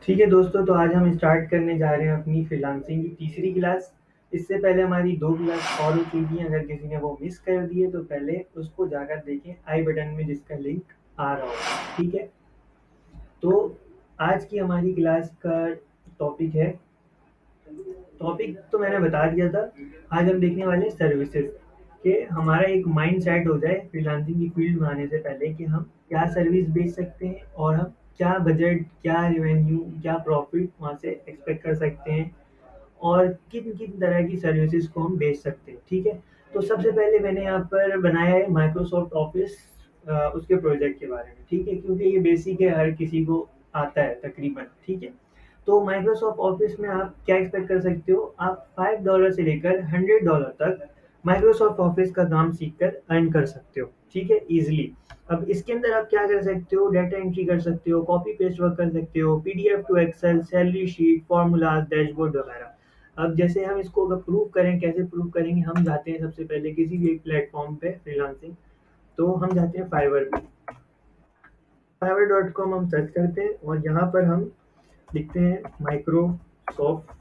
ठीक है दोस्तों, तो आज हम स्टार्ट करने जा रहे हैं अपनी फ्रीलांसिंग की तीसरी क्लास। इससे पहले हमारी 2 क्लास और हो चुकी हैं। अगर किसी ने वो मिस कर दी है तो पहले उसको जाकर देखें आई बटन में जिसका लिंक आ रहा होगा। ठीक है, तो आज की हमारी क्लास का टॉपिक है, टॉपिक तो मैंने बता दिया था। आज हम देखने वाले सर्विसेज कि हमारा एक माइंड सेट हो जाए फ्रीलांसिंग की फील्ड में आने से पहले कि हम क्या सर्विस बेच सकते हैं और हम क्या बजट, क्या रेवेन्यू, क्या प्रॉफिट वहाँ से एक्सपेक्ट कर सकते हैं और किन किन तरह की सर्विसेज को हम बेच सकते हैं। ठीक है, तो सबसे पहले मैंने यहाँ पर बनाया है माइक्रोसॉफ्ट ऑफिस, उसके प्रोजेक्ट के बारे में। ठीक है, क्योंकि ये बेसिक है, हर किसी को आता है तकरीबन। ठीक है, तो माइक्रोसॉफ्ट ऑफिस में आप क्या एक्सपेक्ट कर सकते हो, आप $5 से लेकर $100 तक माइक्रोसॉफ्ट ऑफिस का काम सीखकर अर्न कर सकते हो। ठीक है, इजिली। अब इसके अंदर आप क्या कर सकते हो, डाटा एंट्री कर सकते हो, कॉपी पेस्ट वर्क कर सकते हो, PDF to Excel, salary sheet, formulas, dashboard वगैरह। अब जैसे हम इसको अगर प्रूव करें, कैसे प्रूव करेंगे, हम जाते हैं सबसे पहले किसी भी एक प्लेटफॉर्म पे फ्रीलांसिंग, तो हम जाते हैं फाइवर पे। fiverr.com हम सर्च करते हैं और यहाँ पर हम लिखते हैं माइक्रोसॉफ्ट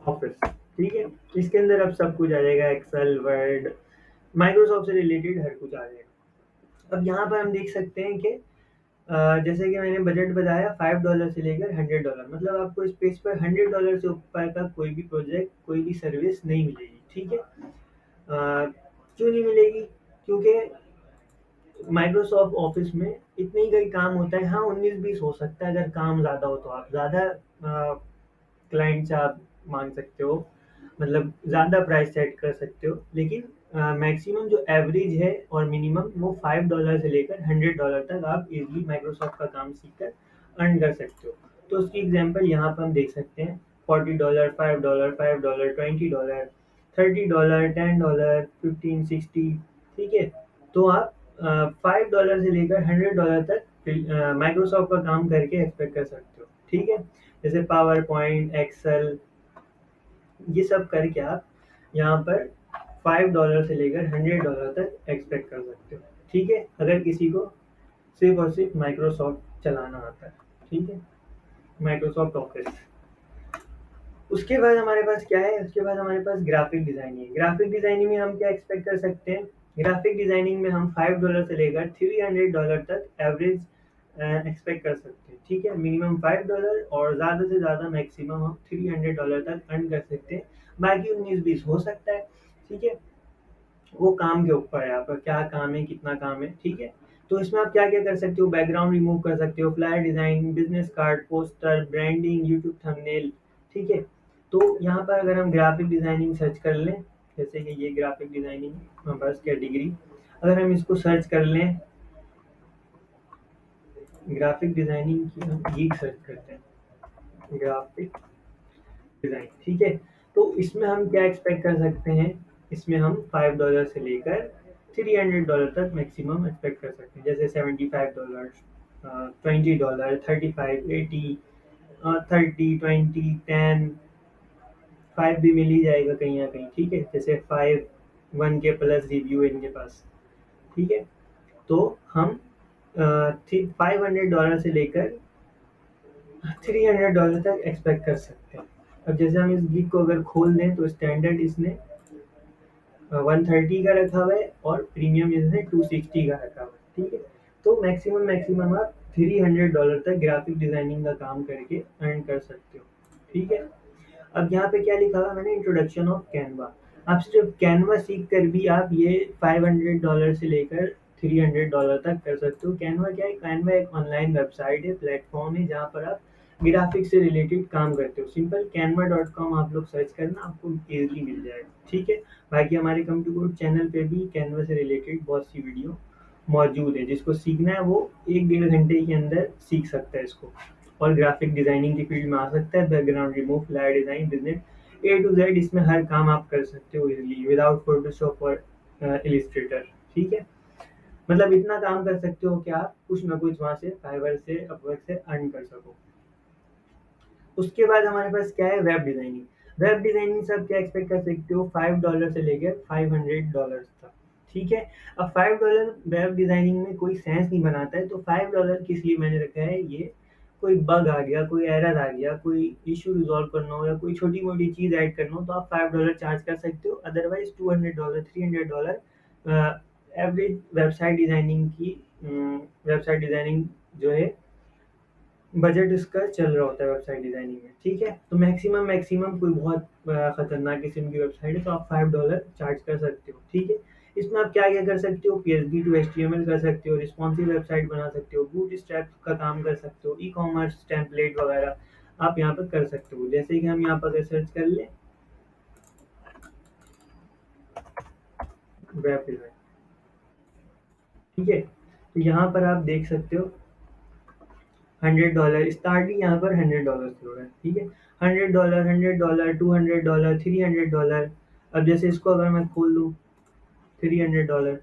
ऑफिस। ठीक है, इसके अंदर अब सब कुछ आ जाएगा, एक्सेल, वर्ड, माइक्रोसॉफ्ट से रिलेटेड हर कुछ आ जाएगा। अब यहाँ पर हम देख सकते हैं कि जैसे कि मैंने बजट बताया $5 से लेकर $100, मतलब आपको इस पेज पर $100 से ऊपर का कोई भी प्रोजेक्ट, कोई भी सर्विस नहीं मिलेगी। ठीक है, क्यों नहीं मिलेगी? क्योंकि माइक्रोसॉफ्ट ऑफिस में इतने ही कई काम होता है। हाँ, 19-20 हो सकता है, अगर काम ज़्यादा हो तो आप ज़्यादा क्लाइंट से आप मांग सकते हो, मतलब ज़्यादा प्राइस सेट कर सकते हो। लेकिन मैक्सिमम जो एवरेज है और मिनिमम वो $5 से लेकर $100 तक आप इजीली माइक्रोसॉफ्ट का काम सीखकर अर्न कर सकते हो। तो उसकी एग्जांपल यहाँ पर हम देख सकते हैं, $40, $5, $5, $20, $30, $10, 15, 60। ठीक है, तो आप $5 से लेकर $100 तक माइक्रोसॉफ्ट का काम करके एक्सपेक्ट कर सकते हो। ठीक है, जैसे पावर पॉइंट, एक्सेल, ये सब करके आप यहाँ पर $5 से लेकर $100 तक एक्सपेक्ट कर सकते हो। ठीक है, अगर किसी को सिर्फ और सिर्फ माइक्रोसॉफ्ट चलाना आता है। ठीक है, माइक्रोसॉफ्ट ऑफिस। उसके बाद हमारे पास क्या है, उसके बाद हमारे पास ग्राफिक डिजाइनिंग। ग्राफिक डिजाइनिंग में हम क्या एक्सपेक्ट कर सकते हैं, ग्राफिक डिजाइनिंग में हम $5 से लेकर $300 तक एवरेज एक्सपेक्ट कर सकते हैं। ठीक है, मिनिमम $5 और ज़्यादा से ज़्यादा मैक्सिमम हम $300 तक अर्न कर सकते हैं। बाकी 19-20 हो सकता है। ठीक है, वो काम के ऊपर है, आपका क्या काम है, कितना काम है। ठीक है, तो इसमें आप क्या क्या कर सकते हो, बैकग्राउंड रिमूव कर सकते हो, flyer design, business card, poster, branding, YouTube thumbnail. ठीक है, तो यहाँ पर अगर हम ग्राफिक डिजाइनिंग सर्च कर लें, जैसे कि ये ग्राफिक डिजाइनिंग बस कैटेगरी, अगर हम इसको सर्च कर लें, ग्राफिक डिजाइनिंग की हम ये सर्च करते हैं, ग्राफिक डिजाइन। ठीक है, तो इसमें हम क्या एक्सपेक्ट कर सकते हैं, इसमें हम $5 से लेकर $300 तक मैक्सिमम एक्सपेक्ट कर सकते हैं। जैसे $75, $20, 35, 80, 30, 20, 10, 5 भी मिल ही जाएगा कहीं ना कहीं। ठीक है, जैसे 5, 1 के प्लस रिव्यू है इनके पास। ठीक है, तो हम $500 से लेकर $300 तक एक्सपेक्ट कर सकते हैं। अब जैसे हम इस गिग को अगर खोल दें तो स्टैंडर्ड इसने 130 का रखा हुआ है और प्रीमियम इसने 260 का रखा हुआ है। ठीक है, तो मैक्सिमम मैक्सिमम आप $300 तक ग्राफिक डिजाइनिंग का काम करके अर्न कर सकते हो। ठीक है, अब यहाँ पे क्या लिखा हुआ है मैंने, इंट्रोडक्शन ऑफ कैनवा। आप सिर्फ कैनवा सीख कर भी आप ये $500 से लेकर $300 तक कर सकते हो। कैनवा क्या है, कैनवा एक ऑनलाइन वेबसाइट है, प्लेटफॉर्म है, जहाँ पर आप ग्राफिक्स से रिलेटेड काम करते हो। सिंपल canva.com आप लोग सर्च करना, आपको इजीली मिल जाएगा। ठीक है, बाकी हमारे कंप्यूटर चैनल पे भी कैनवा से रिलेटेड बहुत सी वीडियो मौजूद है, जिसको सीखना है वो 1-1.5 घंटे के अंदर सीख सकता है इसको, और ग्राफिक डिजाइनिंग की फील्ड में आ सकता है। Background remove, flyer design, business A to Z, इसमें हर काम आप कर सकते हो इजीली विदाउट फोटोशॉप और इलिस्ट्रेटर। ठीक है, मतलब इतना काम कर सकते हो कि आप कुछ ना कुछ वहां से फाइवर से, अपवर्क से अर्न कर सको। उसके बाद हमारे पास क्या है, वेब डिजाइनिंग। वेब डिजाइनिंग सब क्या एक्सपेक्ट कर सकते हो, $5 से लेकर $500 तक। ठीक है। अब $5 वेब डिज़ाइनिंग में कोई सेंस नहीं बनाता है, तो $5 किस लिए मैंने रखा है, ये कोई बग आ गया, कोई एरर आ गया, कोई इश्यू रिज़ॉल्व करना हो या कोई छोटी-मोटी चीज़ ऐड करना हो तो आप $5 चार्ज कर सकते हो। अदरवाइज़ $200 $300 एवरेज वेबसाइट डिज़ाइनिंग जो है बजट इसका चल रहा होता है वेबसाइट डिज़ाइनिंग में, ठीक है? तो मैक्सिमम कोई बहुत खतरनाक किस्म की वेबसाइट है तो आप $5 चार्ज कर सकते हो, ठीक है? इसमें आप क्या-क्या कर सकते हो, पीएचपी टू एचटीएमएल कर सकते हो, रिस्पॉन्सिव वेबसाइट बना सकते हो, बूटस्ट्रैप का काम कर सकते हो, ई-कॉमर्स टेम्पलेट वगैरह आप यहाँ पर कर सकते हो। जैसे कि हम यहाँ पर अगर सर्च कर लें वेब डिज़ाइन, ठीक है? तो यहाँ पर आप देख सकते हो $100 स्टार्टिंग यहाँ पर $100 से हो रहा है, ठीक है? $100 $100 $200 $300। अब जैसे इसको अगर मैं खोल दूँ $300,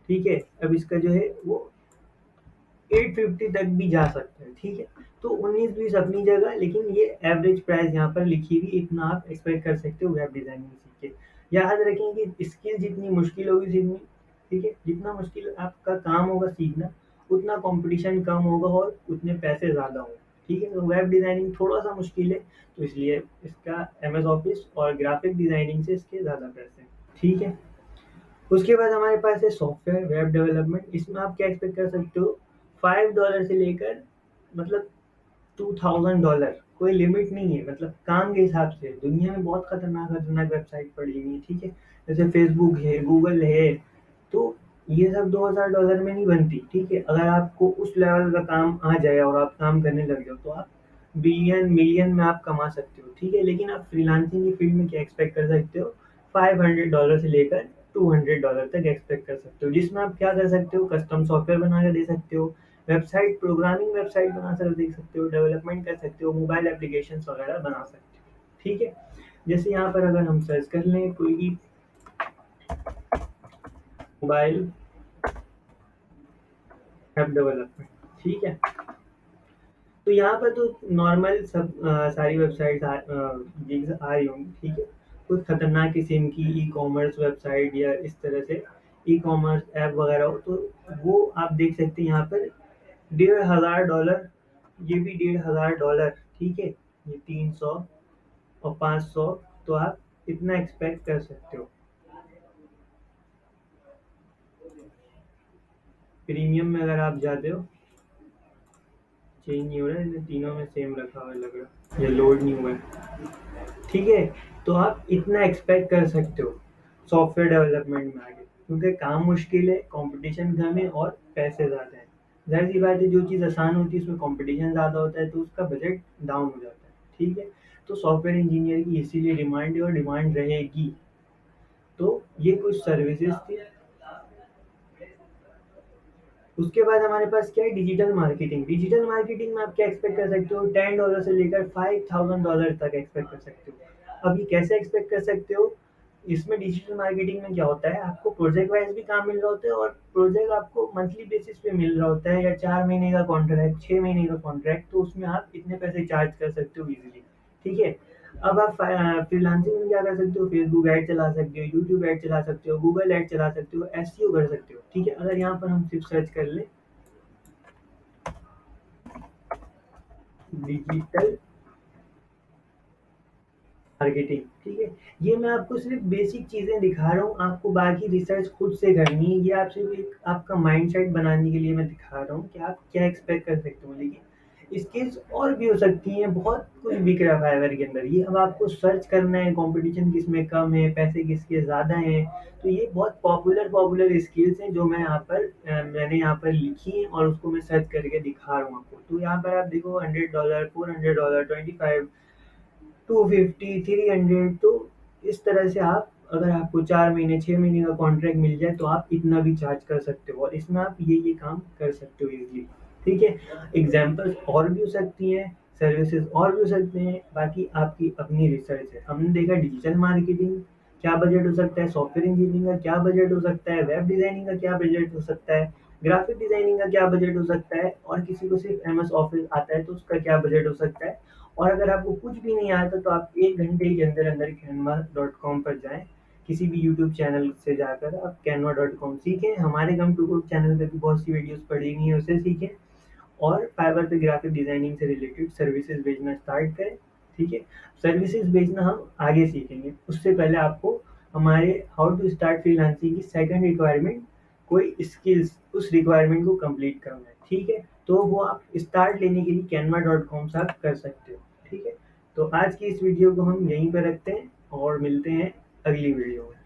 ठीक है? अब इसका जो है वो 850 तक भी जा सकता है, ठीक है? तो 19-20 अपनी जगह, लेकिन ये एवरेज प्राइस यहाँ पर लिखी हुई, इतना आप एक्सपेक्ट कर सकते हो वेब डिज़ाइनिंग सीख के। याद रखें कि स्किल जितनी मुश्किल होगी सीखनी, ठीक है? जितना मुश्किल आपका काम होगा सीखना, उतना कॉम्पिटिशन कम होगा और उतने पैसे ज़्यादा होंगे, ठीक है? तो वेब डिज़ाइनिंग थोड़ा-सा मुश्किल है, तो इसलिए इसका एमएस ऑफिस और ग्राफिक डिज़ाइनिंग से इसके ज़्यादा पैसे हैं, ठीक है? उसके बाद हमारे पास है सॉफ्टवेयर वेब डेवलपमेंट। इसमें आप क्या एक्सपेक्ट कर सकते हो, $5 से लेकर मतलब $2000, कोई लिमिट नहीं है, मतलब काम के हिसाब से। दुनिया में बहुत खतरनाक वेबसाइट पड़ी हुई है, ठीक है? जैसे फेसबुक है, गूगल है, तो ये सब $2000 में नहीं बनती, ठीक है? अगर आपको उस लेवल का काम आ जाए और आप काम करने लग जाओ तो आप बिलियन मिलियन में आप कमा सकते हो, ठीक है? लेकिन आप फ्रीलांसिंग की फील्ड में क्या एक्सपेक्ट कर सकते हो, $500 से लेकर $200 तक एक्सपेक्ट कर सकते हो, जिसमें आप क्या कर सकते हो, कस्टम सॉफ्टवेयर बना के दे सकते हो, वेबसाइट प्रोग्रामिंग वेबसाइट बना कर देख सकते हो, डेवलपमेंट कर सकते हो, मोबाइल एप्लीकेशंस वगैरह बना सकते हो, ठीक है? जैसे यहाँ पर अगर हम सर्च कर लें कोई भी मोबाइल ऐप डेवलपमेंट, ठीक है? तो यहाँ पर तो नॉर्मल सब सारी वेबसाइट्स गिग्स आ रही होंगी, ठीक है? कुछ खतरनाक किस्म की ई-कॉमर्स वेबसाइट या इस तरह से ई-कॉमर्स ऐप वगैरह हो तो वो आप देख सकते हैं यहाँ पर $1500, ये भी $1500, ठीक है? ये 300 और 500, तो आप इतना एक्सपेक्ट कर सकते हो। प्रीमियम में अगर आप जाते हो, चेंज नहीं हो रहा है, इसने तीनों में सेम रखा हुआ है लग रहा है, ये लोड नहीं हुआ है, ठीक है? तो आप इतना एक्सपेक्ट कर सकते हो सॉफ्टवेयर डेवलपमेंट में आगे, क्योंकि काम मुश्किल है, कंपटीशन कम है और पैसे ज़्यादा हैं। ज़ाहिर सी बात है, जो चीज़ आसान होती है उसमें कंपटीशन ज़्यादा होता है तो उसका बजट डाउन हो जाता है, ठीक है? तो सॉफ्टवेयर इंजीनियर की इसीलिए डिमांड है और डिमांड रहेगी। तो ये कुछ सर्विसेज थी। उसके बाद हमारे पास क्या है, डिजिटल मार्केटिंग। डिजिटल मार्केटिंग में आप क्या एक्सपेक्ट कर सकते हो, $10 से लेकर $5000 तक एक्सपेक्ट कर सकते हो। अब ये कैसे एक्सपेक्ट कर सकते हो, इसमें डिजिटल मार्केटिंग में क्या होता है, आपको प्रोजेक्ट वाइज भी काम मिल रहा होता है और प्रोजेक्ट आपको मंथली बेसिस पे मिल रहा होता है, या 4 महीने का कॉन्ट्रैक्ट, 6 महीने का कॉन्ट्रैक्ट, तो उसमें आप इतने पैसे चार्ज कर सकते हो इजीली, ठीक है? अब आप फ्रीलांसिंग में क्या कर सकते हो, फेसबुक ऐड चला सकते हो, यूट्यूब ऐड चला सकते हो, गूगल ऐड चला सकते हो, एसईओ कर सकते हो, ठीक है? अगर यहाँ पर हम सिर्फ सर्च कर ले डिजिटल मार्केटिंग, ठीक है? ये मैं आपको सिर्फ बेसिक चीजें दिखा रहा हूँ, आपको बाकी रिसर्च खुद से करनी है। ये आप सिर्फ एक आपका माइंडसेट बनाने के लिए मैं दिखा रहा हूँ कि आप क्या एक्सपेक्ट कर सकते हो, लेकिन स्किल्स और भी हो सकती हैं, बहुत कुछ बिक रहा है फाइवर के अंदर। ये अब आपको सर्च करना है, कंपटीशन किसमें कम है, पैसे किसके ज़्यादा हैं। तो ये बहुत पॉपुलर स्किल्स हैं जो मैं यहाँ पर मैंने यहाँ पर लिखी हैं और उसको मैं सर्च करके दिखा रहा हूँ आपको। तो यहाँ पर आप देखो $100 $400 25 250 300, तो इस तरह से आप, अगर आपको 4 महीने 6 महीने का कॉन्ट्रैक्ट मिल जाए तो आप इतना भी चार्ज कर सकते हो और इसमें आप ये काम कर सकते हो इजीली, ठीक है? एग्जाम्पल्स और भी हो सकती हैं, सर्विसेज और भी हो सकते हैं, बाकी आपकी अपनी रिसर्च है। हमने देखा डिजिटल मार्केटिंग क्या बजट हो सकता है, सॉफ्टवेयर इंजीनियरिंग का क्या बजट हो सकता है, वेब डिजाइनिंग का क्या बजट हो सकता है, ग्राफिक डिजाइनिंग का क्या बजट हो सकता है, और किसी को सिर्फ एमएस ऑफिस आता है तो उसका क्या बजट हो सकता है। और अगर आपको कुछ भी नहीं आता तो आप 1 घंटे के अंदर अंदर canva.com पर जाएं, किसी भी यूट्यूब चैनल से जाकर आप canva.com सीखें। हमारे कम टू कोड चैनल पे भी बहुत सी वीडियोस पड़ी हुई हैं, उससे सीखें। और फाइवर पे ग्राफिक डिजाइनिंग से रिलेटेड सर्विसेज भेजना स्टार्ट करें। ठीक है, सर्विसेज भेजना हम आगे सीखेंगे, उससे पहले आपको हमारे हाउ टू स्टार्ट फ्रीलांसिंग की सेकंड रिक्वायरमेंट, कोई स्किल्स, उस रिक्वायरमेंट को कंप्लीट करना है। ठीक है, तो वो आप स्टार्ट लेने के लिए canva.com से आप कर सकते हो। ठीक है, तो आज की इस वीडियो को हम यहीं पर रखते हैं और मिलते हैं अगली वीडियो में।